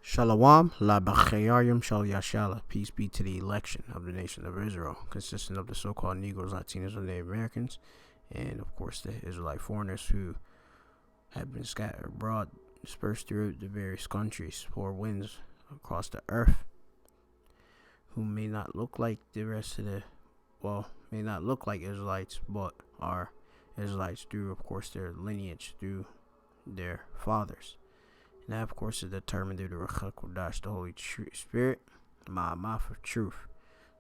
Shalom, la b'chayayim shal yashala. Peace be to the election of the nation of Israel, consisting of the so-called Negroes, Latinos, and Native Americans, and of course the Israelite foreigners who have been scattered abroad, dispersed through the various countries, four winds across the earth, who may not look like the rest of may not look like Israelites, but are Israelites through, of course, their lineage, through their fathers. And that, of course, is determined through the Ruach HaKodesh, the Holy Spirit, Ma'amah of truth.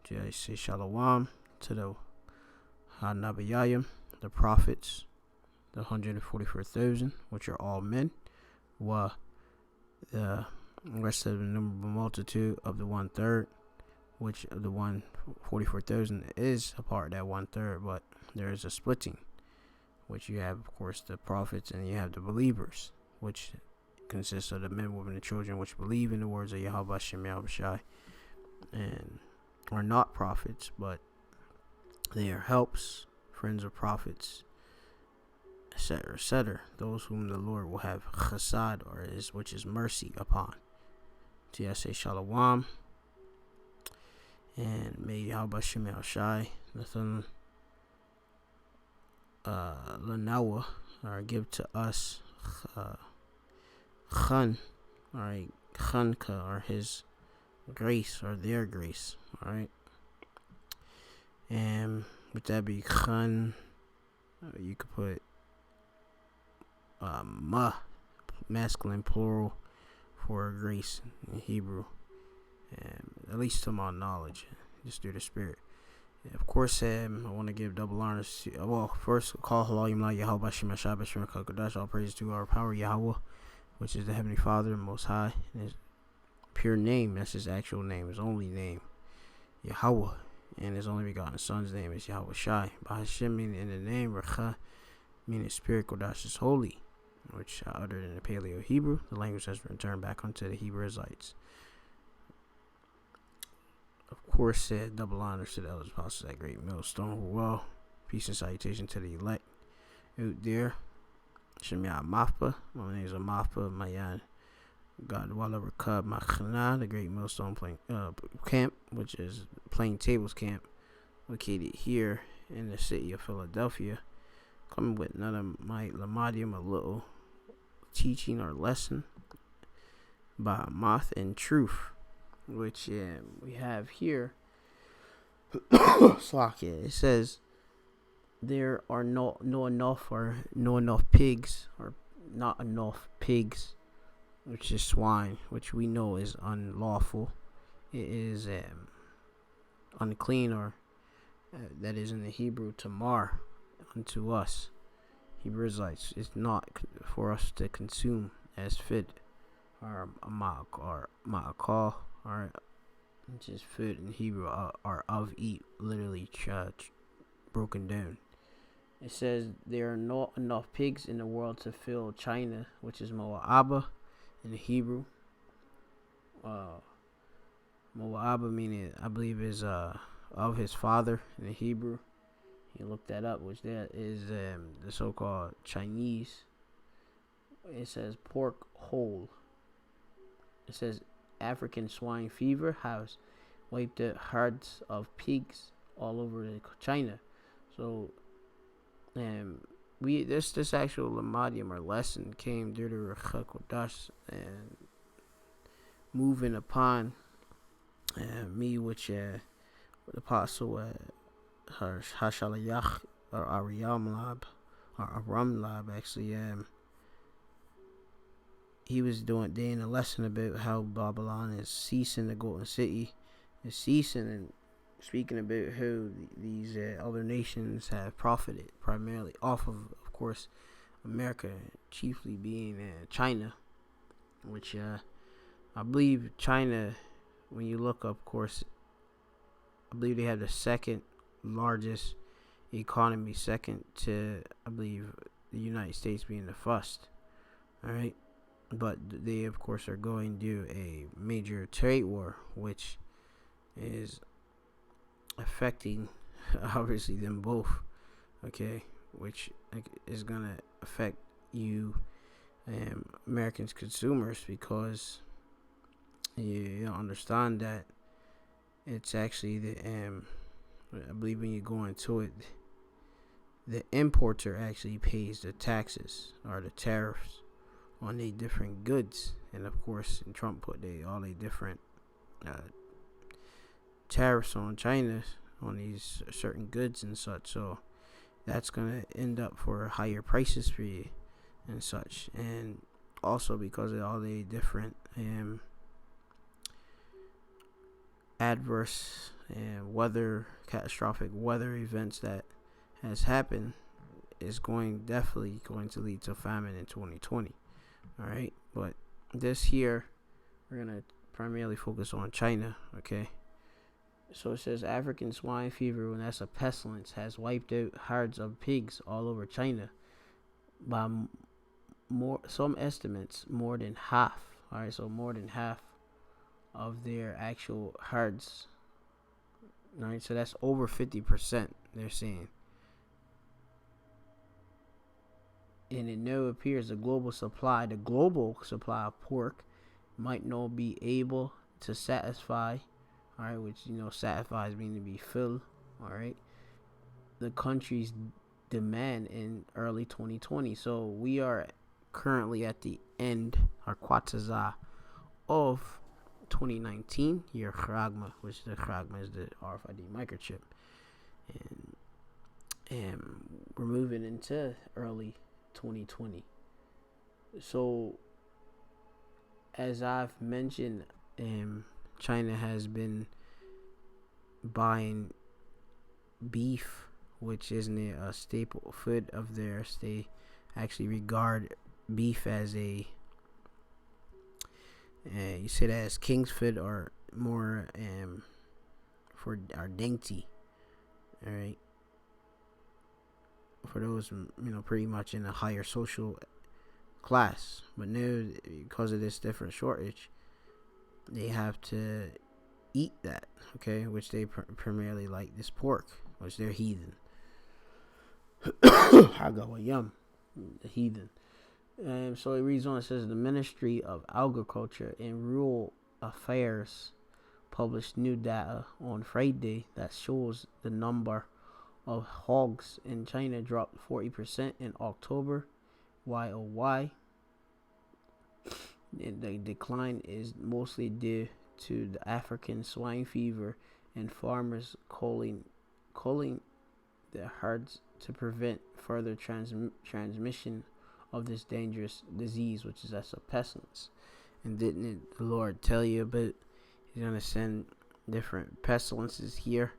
I say Shalom to the Hanabayayim, the prophets, the 144,000, which are all men, while the rest of the number multitude of the 1/3, which of the 144,000 is a part of that 1/3, but there is a splitting, which you have, of course, the prophets and you have the believers, which consists of the men, women, and children which believe in the words of Yahweh Shem Yahushai and are not prophets, but they are helps, friends of prophets, etc., etc. Those whom the Lord will have chesed, which is mercy, upon. So I say Shalom, and may Yahweh Shem Yahushai Nathan Lanawa give to us Chan, alright, Chanka, or his grace, or their grace, alright. And with that be Chan, you could put Ma, masculine plural, for grace in Hebrew, and at least to my knowledge, just through the Spirit. And of course, I want to give double honors to, first, call Halayim La Yahweh Shem Yahshua B'Shem HaKadosh, all praise to our power Yahweh, which is the Heavenly Father, Most High, and his pure name, that's his actual name, his only name, Yahweh, and his only begotten Son's name is Yahweh Shai. Bahashem, meaning in the name, Recha, meaning Spirit, Kodash is holy, which I uttered in the Paleo Hebrew. The language has returned back unto the Hebrew Israelites. Of course, said double honors to the elders apostles at Great Millstone, who well, peace and salutation to the elect out there. Shemya Mafpa, my name is Mafpa Mayan God Walla Rakab Machana, the Great Millstone Camp, which is Plaintables Camp, located here in the city of Philadelphia. Coming with another my Lamadium, a little teaching or lesson by Moth and Truth, which we have here. It says there are no enough pigs, or not enough pigs, which is swine, which we know is unlawful. It is unclean, or that is in the Hebrew tamar, unto us Hebrew Israelites. It's not for us to consume as fit, or ma'akal, or which is food in Hebrew, or of eat, literally broken down. It says there are not enough pigs in the world to fill China, which is Mo'abba in the Hebrew. Mo'abba meaning, I believe, is of his father in the Hebrew. You look that up, which that is the so-called Chinese. It says pork whole. It says African swine fever has wiped out herds of pigs all over China. So, this actual lamadium, or lesson, came due to Ruach HaKodesh and moving upon me, which the apostle Hashalayach, or Aram Lab, actually, he was doing a lesson about how Babylon is ceasing, the golden city is ceasing, and speaking about how these other nations have profited primarily off of course, America, chiefly being China, which I believe China, when you look up, of course, I believe they have the second largest economy, second to, I believe, the United States being the first. All right, but they, of course, are going to do a major trade war, which is affecting, obviously, them both. Okay, which is gonna affect you, Americans consumers, because you understand that it's actually I believe when you go into it, the importer actually pays the taxes or the tariffs on the different goods, and of course, Trump put all the different uh, tariffs on China on these certain goods and such. So that's gonna end up for higher prices for you and such, and also because of all the different adverse catastrophic weather events that has happened, is definitely going to lead to famine in 2020. All right, but this year we're gonna primarily focus on China. Okay, so it says African swine fever, when that's a pestilence, has wiped out herds of pigs all over China by some estimates more than half. All right, so more than half of their actual herds. All right, so that's over 50%. They're saying. And it now appears the global supply of pork might not be able to satisfy, all right, which satisfies meaning to be filled, all right, the country's demand in early 2020. So we are currently at the end, or Quatazah, of 2019 year Chragma, which the Chragma is the RFID microchip, and we're moving into early 2020. So as I've mentioned, China has been buying beef, which isn't a staple food of theirs. They actually regard beef as you say that as king's food, or more for our dainty. All right, for those pretty much in a higher social class. But now, because of this different shortage, they have to eat that, okay, which they primarily like this pork, which they're heathen. Hagawayam, the heathen. So it reads on. It says the Ministry of Agriculture and Rural Affairs published new data on Friday that shows the number of hogs in China dropped 40% in October, YOY. The decline is mostly due to the African swine fever and farmers culling the herds to prevent further transmission of this dangerous disease, which is as a pestilence. And didn't the Lord tell you about He's gonna send different pestilences here?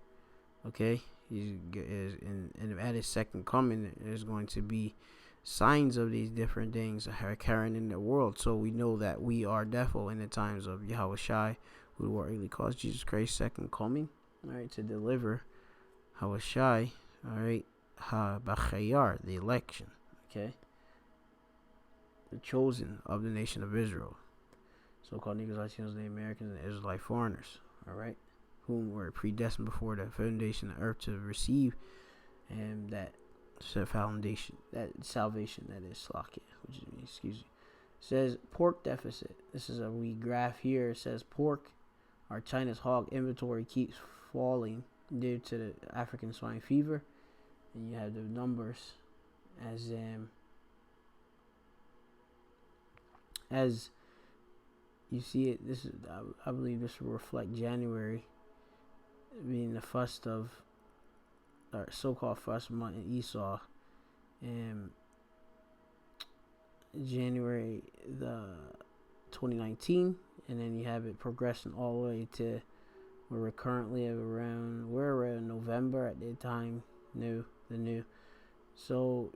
Okay, and at His second coming, there's going to be signs of these different things occurring in the world. So we know that we are definitely in the times of Yahweh Shai, who will really cause Jesus Christ's second coming, all right, to deliver Yahweh Shai, all right, Ha-Bachayar, the election, okay, the chosen of the nation of Israel, so-called Negroes, Latinos, Native Americans, and Israelite foreigners, all right, whom were predestined before the foundation of the earth to receive that foundation, that salvation, that is Slakia, which is, excuse me. It says pork deficit. This is a wee graph here. It says pork, or China's hog inventory, keeps falling due to the African swine fever, and you have the numbers as you see it. This is, I believe, this will reflect January being the first of, or so-called first month in Esau, and January the 2019, and then you have it progressing all the way to where we're currently around November at the time, the new. So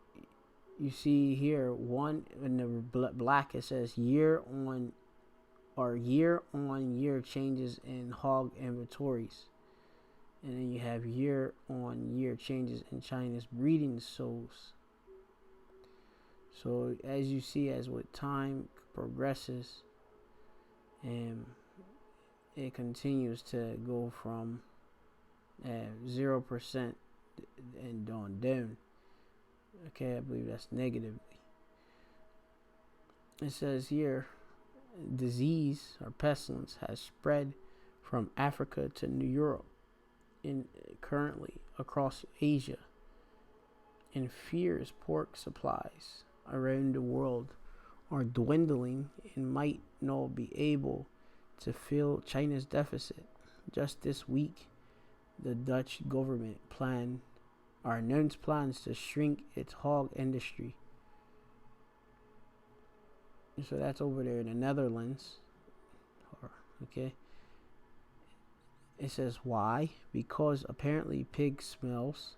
you see here, one in the black, it says year on year changes in hog inventories. And then you have year-on-year changes in China's breeding zoos. So as you see, as with time progresses, it continues to go from 0% and on down. Okay, I believe that's negatively. It says here, disease or pestilence has spread from Africa to New Europe and currently across Asia, and fears pork supplies around the world are dwindling and might not be able to fill China's deficit. Just this week, the Dutch government announced plans to shrink its hog industry. So that's over there in the Netherlands. Okay. It says why? Because apparently pig smells.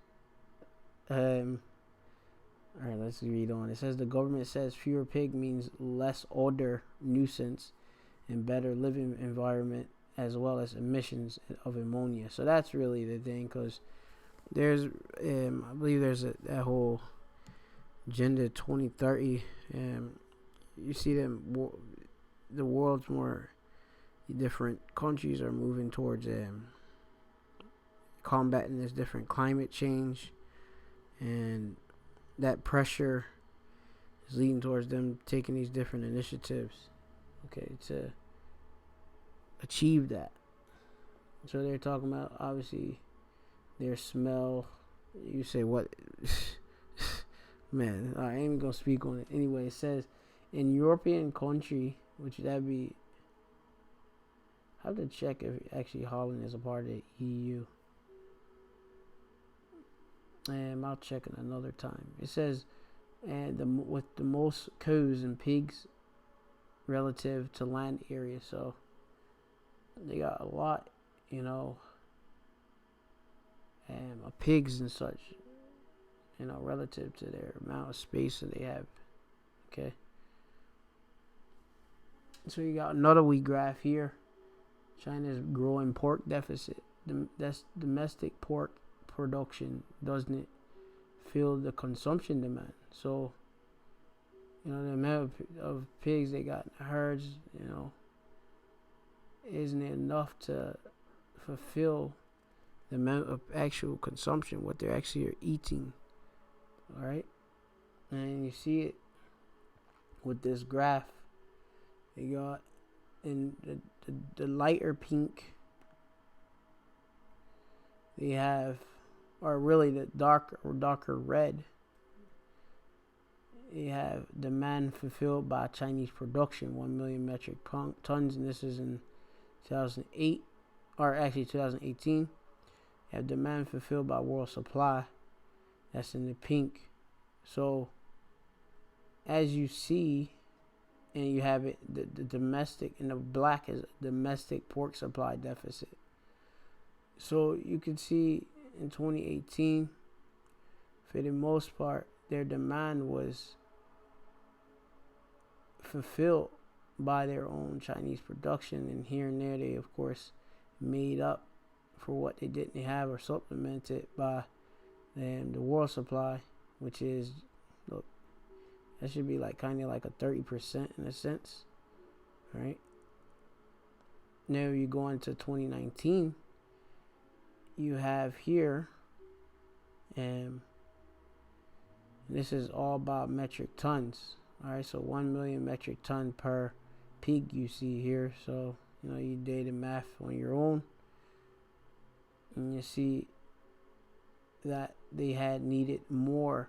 Alright, let's read on. It says the government says fewer pig means less odor nuisance and better living environment, as well as emissions of ammonia. So that's really the thing, because there's, I believe there's that whole Agenda 2030. You see them, the world's more different countries are moving towards combating this different climate change, and that pressure is leading towards them taking these different initiatives, okay, to achieve that. So they're talking about, obviously, their smell. You say what? Man, I ain't even gonna speak on it. Anyway, it says in European country, which that'd be, I have to check if actually Holland is a part of the EU. I'll check it another time. It says, with the most cows and pigs relative to land area. So they got a lot, of pigs and such, relative to their amount of space that they have. Okay. So you got another wee graph here. China's growing pork deficit. That's domestic pork production doesn't fill the consumption demand. So, the amount of pigs they got in the herds, isn't enough to fulfill the amount of actual consumption, what they're actually are eating. All right, and you see it with this graph. You got in the lighter pink, they have, or really the darker red, you have demand fulfilled by Chinese production, 1 million metric tons, and this is in 2008, or actually 2018. You have demand fulfilled by world supply, that's in the pink. So as you see, and you have it, the domestic, and the black is domestic pork supply deficit. So you can see in 2018, for the most part, their demand was fulfilled by their own Chinese production, and here and there they of course made up for what they didn't have or supplemented by the world supply, which is, look, that should be like kind of like a 30% in a sense. All right, now you go into 2019, you have here, and this is all about metric tons. All right, so 1 million metric ton per pig you see here. So you do the math on your own, and you see that they had needed more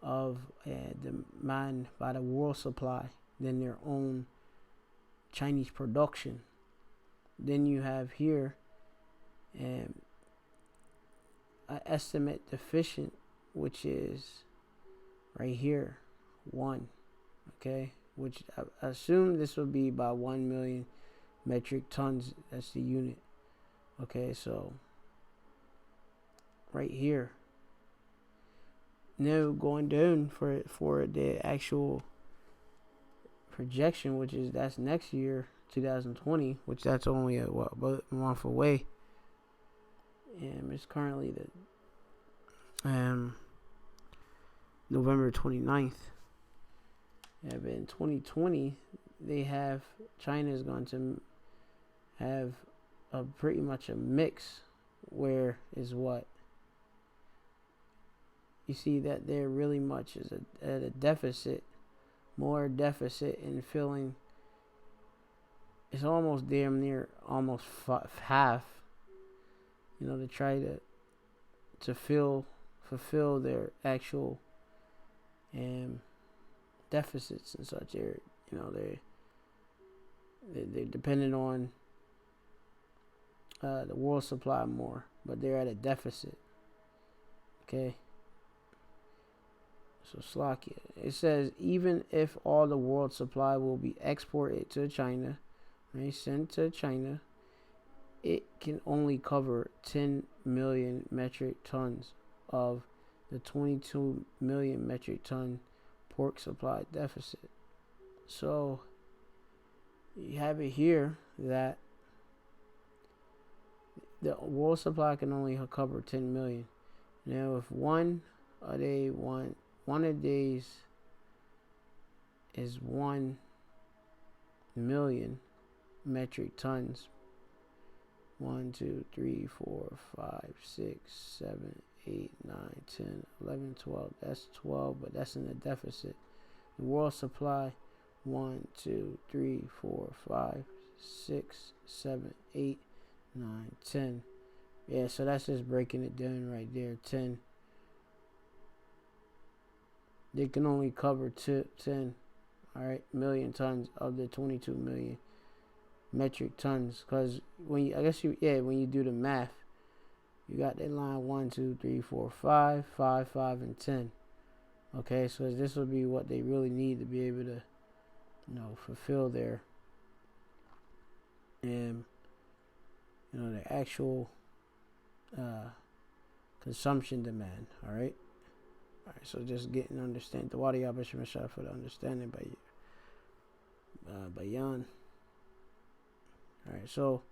of demand by the world supply than their own Chinese production. Then you have here an estimate deficient, which is right here, 1. Okay, which I assume this will be about 1 million metric tons. That's the unit. Okay, so right here. Now going down for the actual projection, which is that's next year, 2020, which that's only about a month away. And it's currently the November 29th. Yeah, but in 2020, China is going to have pretty much a mix, where is what you see that there really much is at a deficit, more deficit in filling it's almost damn near almost half. You know, to try to fulfill their actual deficits and such. They're dependent on the world supply more, but they're at a deficit. Okay. So Slovakia. It says even if all the world supply will be exported to China, right, sent to China, it can only cover 10 million metric tons of the 22 million metric ton pork supply deficit. So you have it here that the world supply can only cover 10 million. Now, if one of these is 1 million metric tons. 1, 2, 3, 4, 5, 6, 7, 8, 9, 10, 11, 12. That's 12, but that's in the deficit. The world supply 1, 2, 3, 4, 5, 6, 7, 8, 9, 10. Yeah, so that's just breaking it down right there. 10. They can only cover 10, all right, million tons of the 22 million metric tons. Because when you do the math, you got that line 1, 2, 3, 4, 5, 5, 5, and 10. Okay, so this will be what they really need to be able to, fulfill their, their actual consumption demand. All right. All right, so just understand the water y'all for the understanding by Jan. All right, so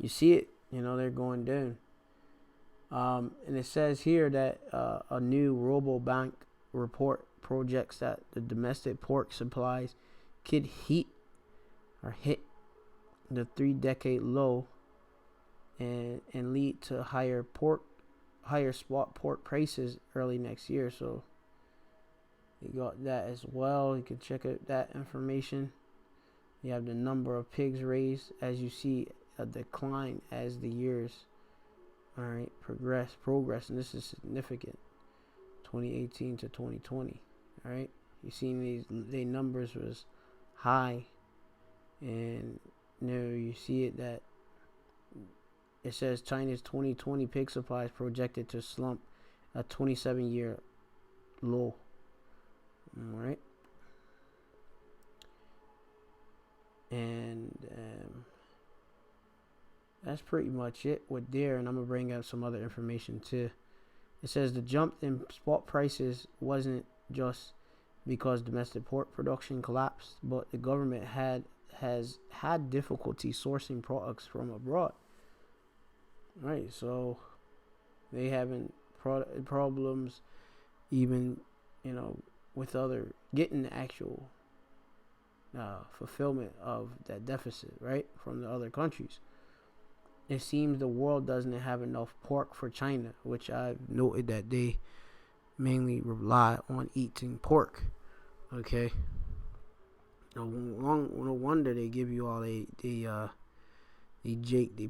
you see it, they're going down. And it says here that a new Robobank report projects that the domestic pork supplies could hit the 3-decade low and lead to higher spot pork prices early next year. So you got that as well. You can check out that information. You have the number of pigs raised, as you see a decline as the years progress, and this is significant. 2018 to 2020. All right, you see these numbers was high, and you see it that it says China's 2020 pig supply is projected to slump a 27-year low. All right. And that's pretty much it with there. And I'm going to bring up some other information too. It says the jump in spot prices wasn't just because domestic pork production collapsed, but the government has had difficulty sourcing products from abroad. Right, so they having problems even, with getting the actual fulfillment of that deficit, right, from the other countries. It seems the world doesn't have enough pork for China, which I've noted that they mainly rely on eating pork. Okay, no wonder they give you all the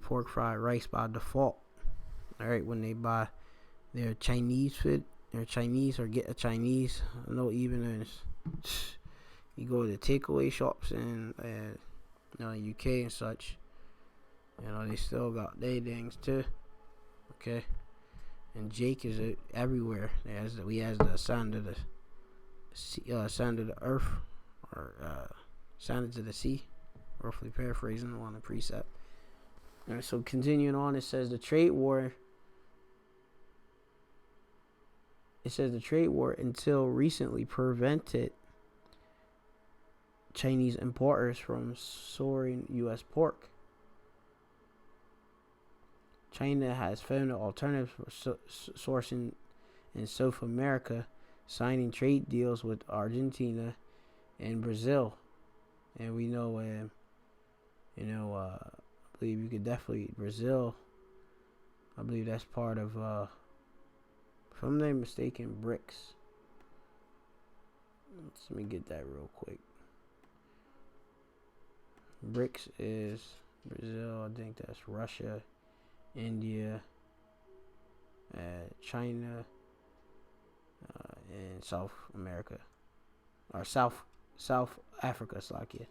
pork fried rice by default. All right, when they buy their Chinese food, or get a Chinese. I know even as you go to takeaway shops in UK and such, they still got their things too. Okay, and Jake is everywhere. We has the sound of the sound of the earth, or sound of the sea. Roughly paraphrasing on the precept. All right, so continuing on, it says the trade war until recently prevented Chinese importers from sourcing U.S. pork. China has found an alternative for sourcing in South America, signing trade deals with Argentina and Brazil. And we know, I believe you could definitely Brazil. I believe that's part of, if I'm not mistaken, BRICS. Let me get that real quick. BRICS is Brazil. I think that's Russia, India, China, and South America, or South Africa, Slovakia.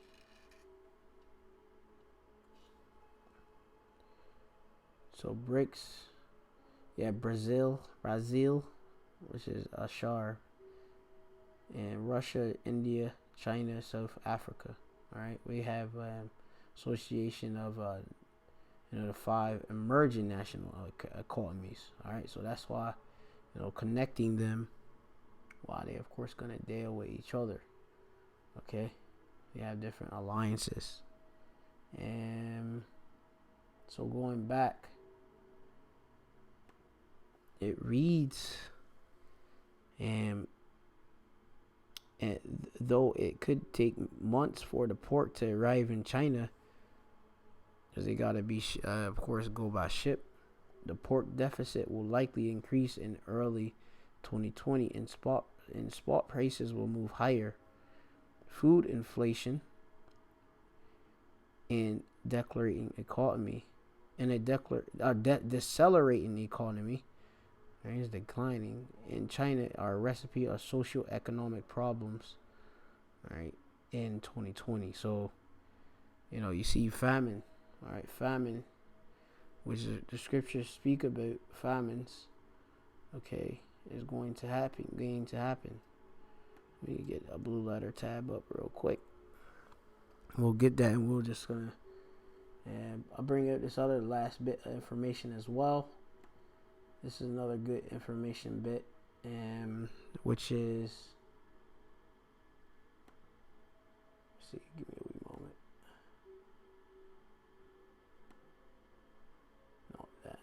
So BRICS, yeah, Brazil, which is Ashar, and Russia, India, China, South Africa. All right, we have association of the 5 emerging national economies. All right, so that's why connecting them, why they of course gonna deal with each other. Okay, they have different alliances, and so going back, it reads, and though it could take months for the pork to arrive in China, because they gotta be, of course, go by ship, the pork deficit will likely increase in early 2020, and spot prices will move higher. Food inflation and decelerating economy, decelerating economy, right, is declining in China are a recipe of socio-economic problems, right, in 2020. So, you see famine, all right, famine, which is, the scriptures speak about famines, okay, is going to happen. Let me get a blue letter tab up real quick. We'll get that, and we'll just gonna, and I'll bring up this other last bit of information as well. This is another good information bit, which is, let's see, give me a wee moment. Not that.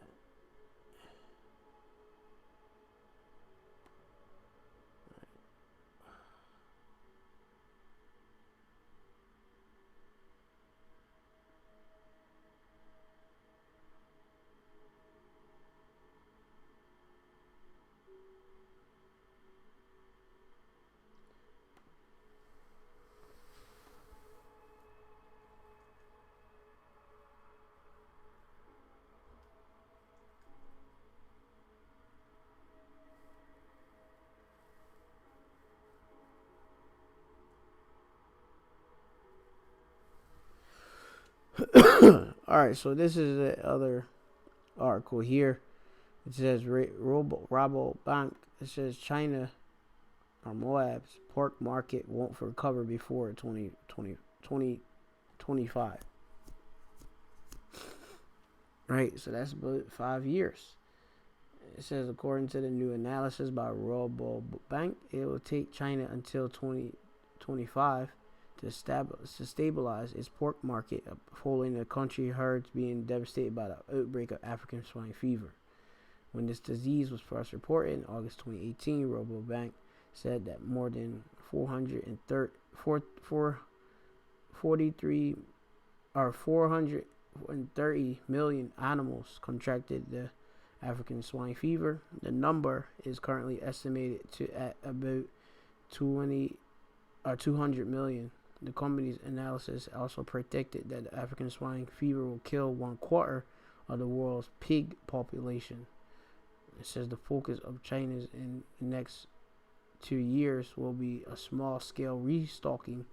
All right, so this is the other article here. It says Rabobank. It says China or Moab's pork market won't recover before 2025. Right, so that's about 5 years. It says according to the new analysis by Rabobank, it will take China until 2025 to stabilize its pork market, following the country herds being devastated by the outbreak of African swine fever. When this disease was first reported in August 2018, Rabobank said that more than 430 million animals contracted the African swine fever. The number is currently estimated to at about 200 million. The company's analysis also predicted that the African swine fever will kill 1/4 of the world's pig population. It says the focus of China's in the next 2 years will be a small-scale restocking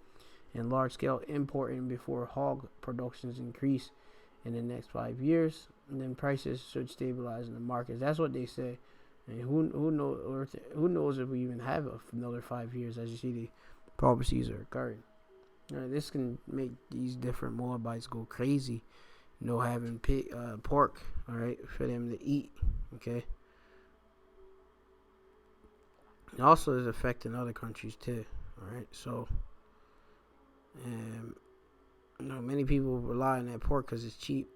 and large-scale importing before hog productions increase in the next 5 years, and then prices should stabilize in the markets. That's what they say. And who knows if we even have another 5 years? As you see, the prophecies are occurring. This can make these different Moabites go crazy. Having pork, all right, for them to eat. Okay. It also is affecting other countries too. All right, so many people rely on that pork because it's cheap.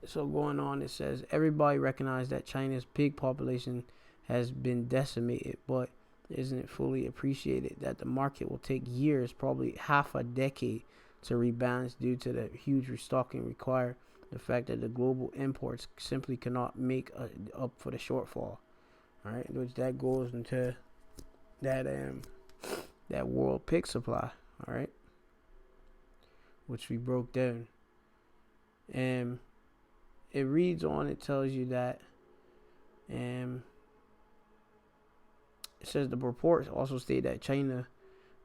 So going on, it says everybody recognizes that China's pig population has been decimated, but isn't fully appreciated that the market will take years, probably half a decade, to rebalance due to the huge restocking required. The fact that the global imports simply cannot make up for the shortfall. All right, which that goes into that world pig supply. All right. which we broke down. And it reads on, it tells you that it says the reports also state that China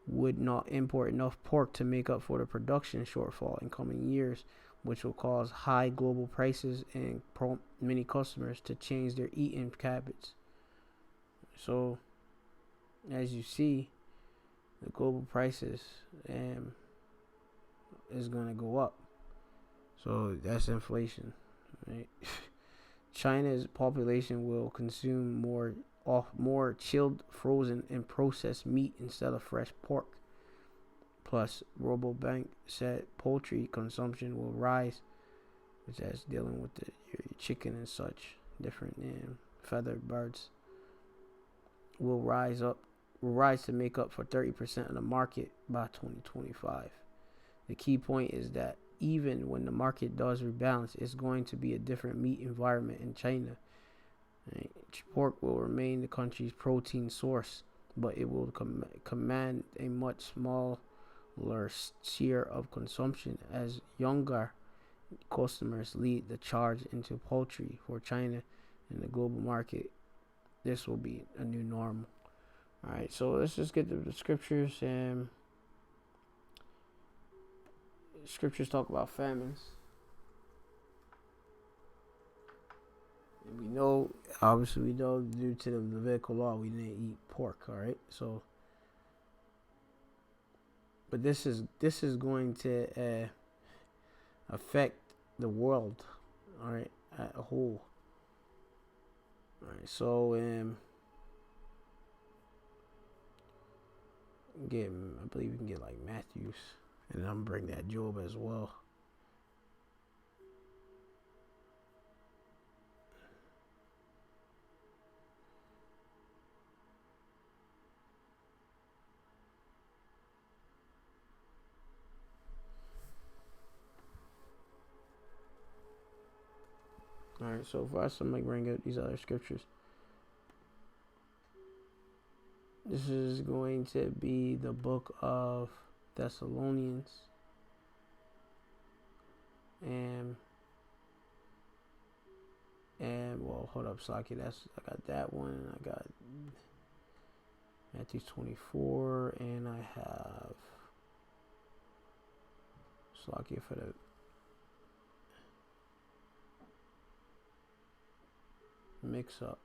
would not import enough pork to make up for the production shortfall in coming years, which will cause high global prices and prompt many customers to change their eating habits. So, as you see, the global prices is going to go up. So that's inflation, right? China's population will consume more chilled, frozen, and processed meat instead of fresh pork. Plus, Robobank said poultry consumption will rise, which is dealing with your chicken and such, different feathered birds, will rise to make up for 30% of the market by 2025. The key point is that even when the market does rebalance, it's going to be a different meat environment in China. Right? Pork will remain the country's protein source, but it will command a much smaller share of consumption as younger customers lead the charge into poultry for China in the global market. This will be a new normal. All right, so let's just get to the scriptures. Scriptures talk about famines. And we know, obviously, due to the Levitical law, we didn't eat pork. All right, so, but this is going to affect the world. All right, at a whole. All right, so I believe we can get like Matthews, and I'm bring that Job as well. All right, so first I'm gonna bring up these other scriptures. This is going to be the book of Thessalonians. And well, hold up, Saki. I got that one. I got Matthew 24, and I have Saki for the mix up.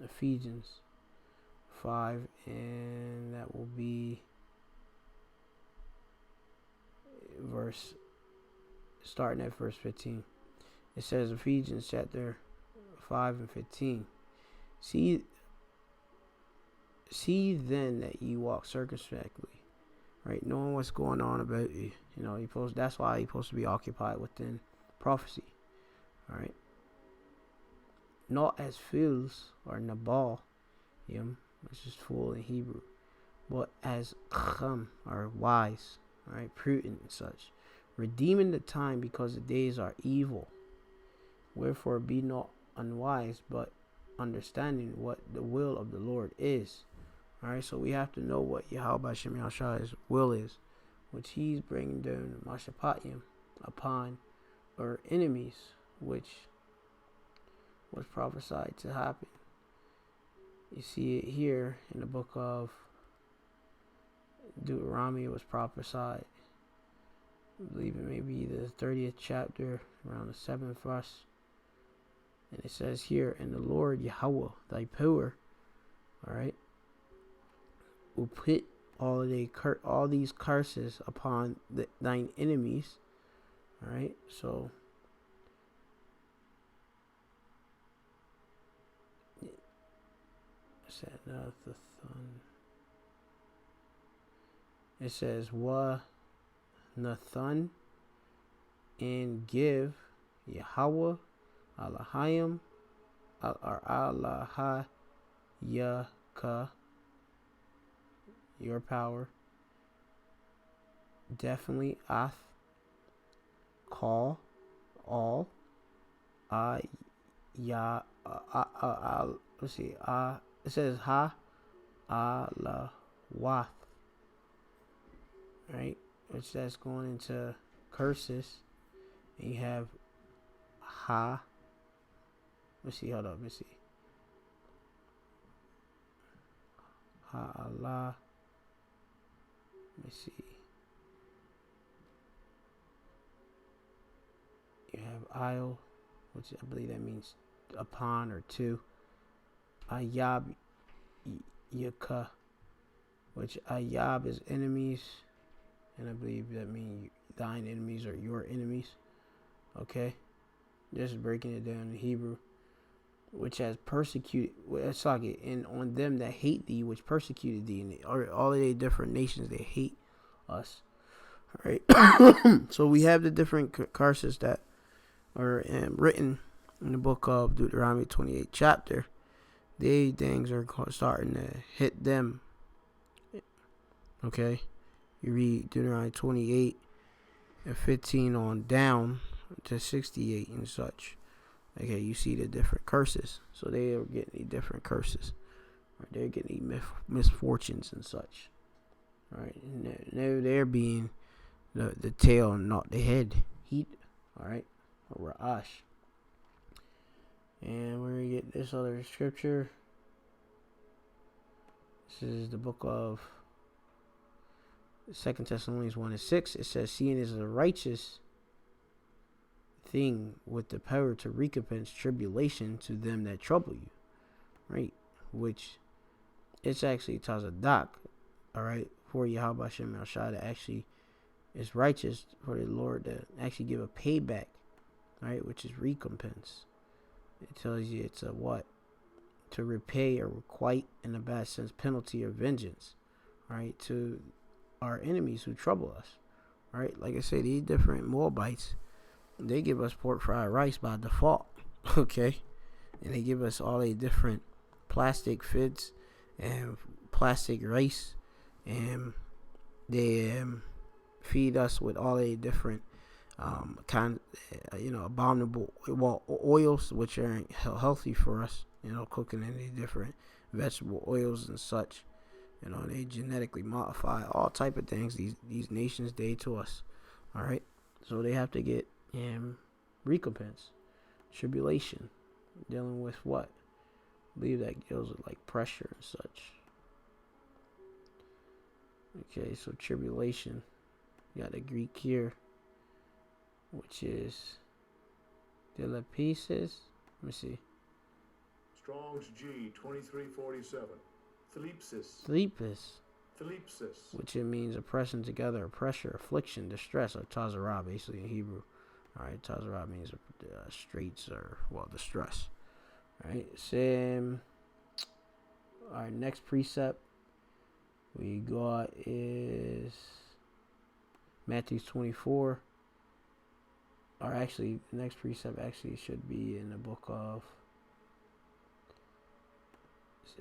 Ephesians 5, and that will be starting at verse 15. It says, Ephesians chapter 5 and 15. See then that ye walk circumspectly, right? Knowing what's going on about you. You know, that's why you're supposed to be occupied within prophecy. All right. Not as fools or nabal, which is fool in Hebrew, but as chum, or wise, right, prudent and such, redeeming the time because the days are evil. Wherefore be not unwise, but understanding what the will of the Lord is. All right, so we have to know what Yahweh Shem Yahshua's will is, which He's bringing down Mashapatiyam upon our enemies, which was prophesied to happen. You see it here in the book of Deuteronomy. It was prophesied, I believe it may be the 30th chapter, around the 7th verse. And it says here, and the Lord Yahweh, thy power, all right, will put all these curses upon thine enemies. All right, so it says wa Nathan, and give Yahweh Alahayim or Alahayaka your power. Definitely Ath call all ya let's see, it says Ha Allah Wath. right? Which that's going into curses. And you have ha. Let's see, hold up, let's see. Ha Allah. Let me see. You have Isle, which I believe that means upon or to. Ayab Yaka, which Ayab is enemies, and I believe that means thine enemies or your enemies. Okay, just breaking it down in Hebrew, which has persecuted. It's like it, and on them that hate thee, which persecuted thee, and all of the different nations they hate us. All right, so we have the different curses that are written in the book of Deuteronomy 28 chapter. These things are starting to hit them. Okay, you read Deuteronomy 28 and 15 on down to 68 and such. Okay, you see the different curses. So they are getting the different curses. Right? They're getting the misfortunes and such. Right, and they're being the tail and not the head. Heat. All right, or Ra'ash. And we're going to get this other scripture. This is the book of 2 Thessalonians 1:6. It says, seeing is a righteous thing with the power to recompense tribulation to them that trouble you. Right? Which it's actually Tazadak. Alright? For Yahweh Hashem El Shai that actually is righteous for the Lord to actually give a payback. Right? Which is recompense. It tells you it's a what? To repay or requite, in a bad sense, penalty or vengeance, right? To our enemies who trouble us, right? Like I said, these different Moabites, they give us pork fried rice by default, okay? And they give us all these different plastic foods and plastic rice, and they feed us with all the different abominable oils, which aren't healthy for us. Cooking any different vegetable oils and such. They genetically modify all type of things. These nations do to us. All right, so they have to get recompense, tribulation, dealing with what? I believe that deals with like pressure and such. Okay, so tribulation. You got the Greek here, which is Dilapises. Let me see. Strong's G 2347. Thlipsis. Which it means a pressing together, a pressure, affliction, distress, or tazarah, basically in Hebrew. Alright, tazarah means straits or, distress. Alright, same. Our next precept we got is Matthew 24. Or actually, the next precept actually should be in the book of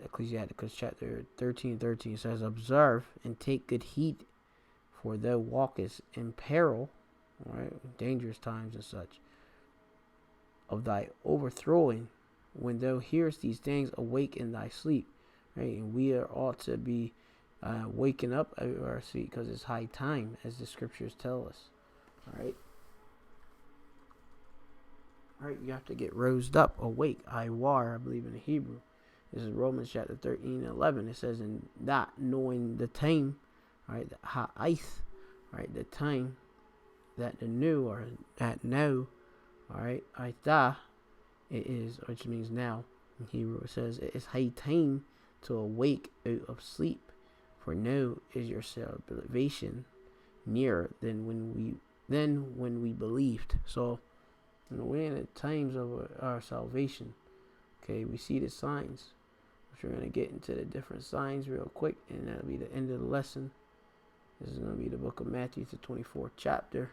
Ecclesiasticus chapter 13:13 says, observe and take good heed, for thou walkest in peril, right, dangerous times and such, of thy overthrowing, when thou hearest these things, awake in thy sleep. Right, and we ought to be waking up out of our sleep, because it's high time, as the scriptures tell us. All right, you have to get rosed up, awake, Iwar, I believe in the Hebrew. This is Romans chapter 13:11. It says, in that knowing the time, right, the ha'ith, right, the time, that the new, or that now, all right, aitha, it is, which means now. In Hebrew, it says, it is high time to awake out of sleep, for now is your salvation nearer than when we believed. So, we're in the times of our salvation. Okay, we see the signs. We're going to get into the different signs real quick, and that'll be the end of the lesson. This is going to be the book of Matthew, the 24th chapter.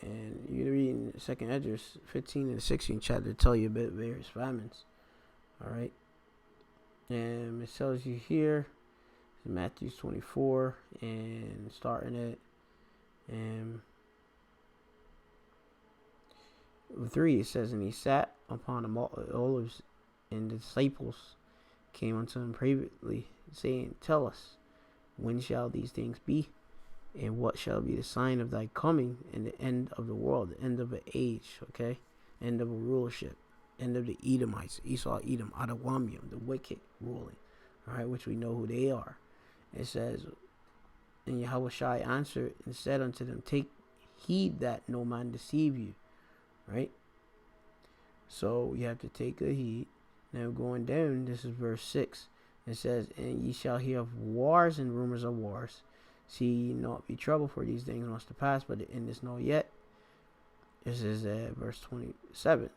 And you're reading 2nd Esdras 15 and 16 chapter to tell you about various famines. Alright. And it tells you here, Matthew 24, and starting at 3, it says, and he sat upon the Mount of Olives, and the disciples came unto him privately, saying, tell us, When shall these things be? And what shall be the sign of thy coming and the end of the world, the end of an age, okay? End of a rulership, end of the Edomites, Esau, Edom, Adawamium, the wicked ruling, all right, which we know who they are. It says, and Yahweh Shai answered and said unto them, take heed that no man deceive you, right? So you have to take a heed. Now going down, this is verse 6. It says, and ye shall hear of wars and rumors of wars. See ye not be troubled, for these things must to pass, but the end is not yet. This is verse 27.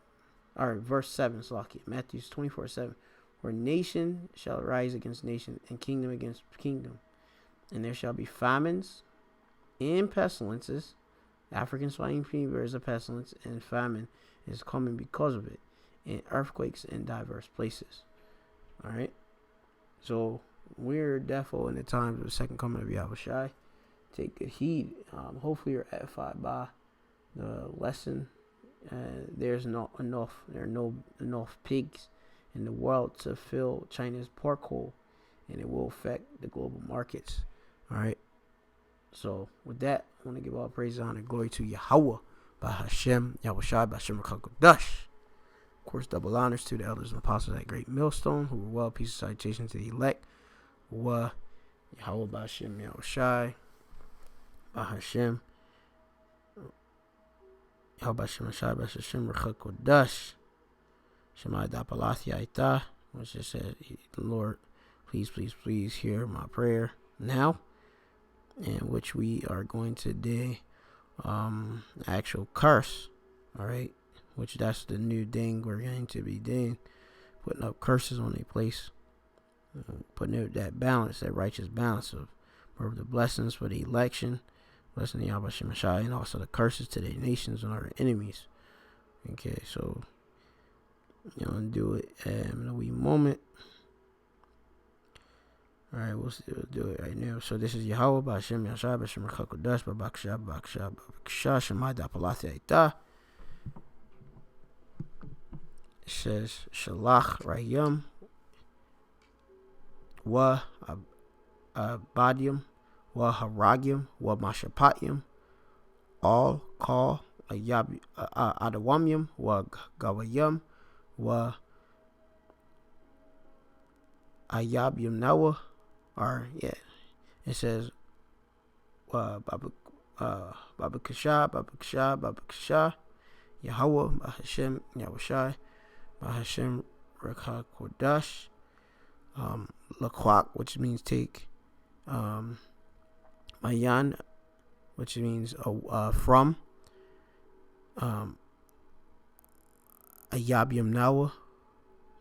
Or verse 7, Slaki. Matthew 24:7. For nation shall rise against nation, and kingdom against kingdom. And there shall be famines and pestilences. African swine fever is a pestilence, and famine is coming because of it. And earthquakes in diverse places. Alright? So, we're definitely in the times of the second coming of Yahweh Shai. Take good heed. Hopefully you're edified by the lesson. There's not enough. There are no enough pigs in the world to fill China's pork hole, and it will affect the global markets. All right. So with that, I want to give all praise, honor, and glory to Yahweh, by Hashem, Yahweh Shai, by Hashem Rakakodash. Of course, double honors to the elders and apostles at Great Millstone, who were well. Peace and salutation to the elect. Wa Yahweh by Hashem, Yahweh Shai, by Hashem. Yahweh by Hashem, Shai, by Hashem Rakakodash. Shemai Dapalathia Ita, which just said, Lord, please, please, please hear my prayer now, in which we are going to do actual curse, all right, which that's the new thing we're going to be doing, putting up curses on a place, putting out that balance, that righteous balance of the blessings for the election, blessing the Yahweh Shemashai, and also the curses to the nations and our enemies. Okay, so you know, do it in a wee moment. Alright, we'll do it right now. So this is Yahweh, Ba'ashem, Yashai, Ba'ashem, Rakakodash, Ba'bakshah, Ba'bakshah, Ba'bakshah, Shemai, Dapalathi, Aita. It says, Shalach, Rayam, Wa, Badium, Wa, Haragium, Wa, Mashapatium, all, call, Adawamium, Wa, Gawayum, Wa, Ayabium Nawa. Or yeah, it says Babakasha, Yahweh, Bahashem, Yahushai, Bahashem, Rakakodash, Laquak, which means take, Mayan, which means from, Ayabium Nawa,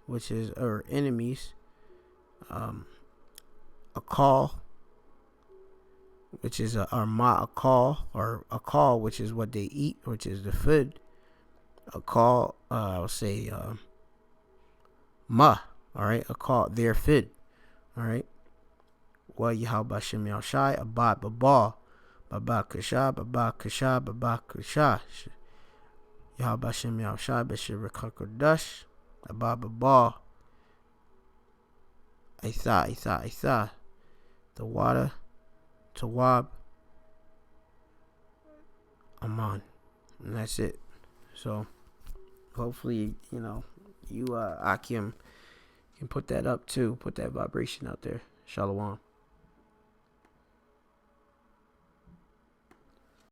which is our enemies, a call, which is a call, or a call, which is what they eat, which is the food. A call, I'll say ma, all right, a call, their food, all right. Wa Yahweh Bashem Yashai, Abad Baba, Baba Kasha, Baba Kasha, Baba Kasha, Yahweh Bashem Yashai, Bashir Rakakodash, Abad Baba, Aitha. The water, Tawab, Aman. And that's it. So, hopefully, you know, you, Akim, can put that up too. Put that vibration out there. Shalom.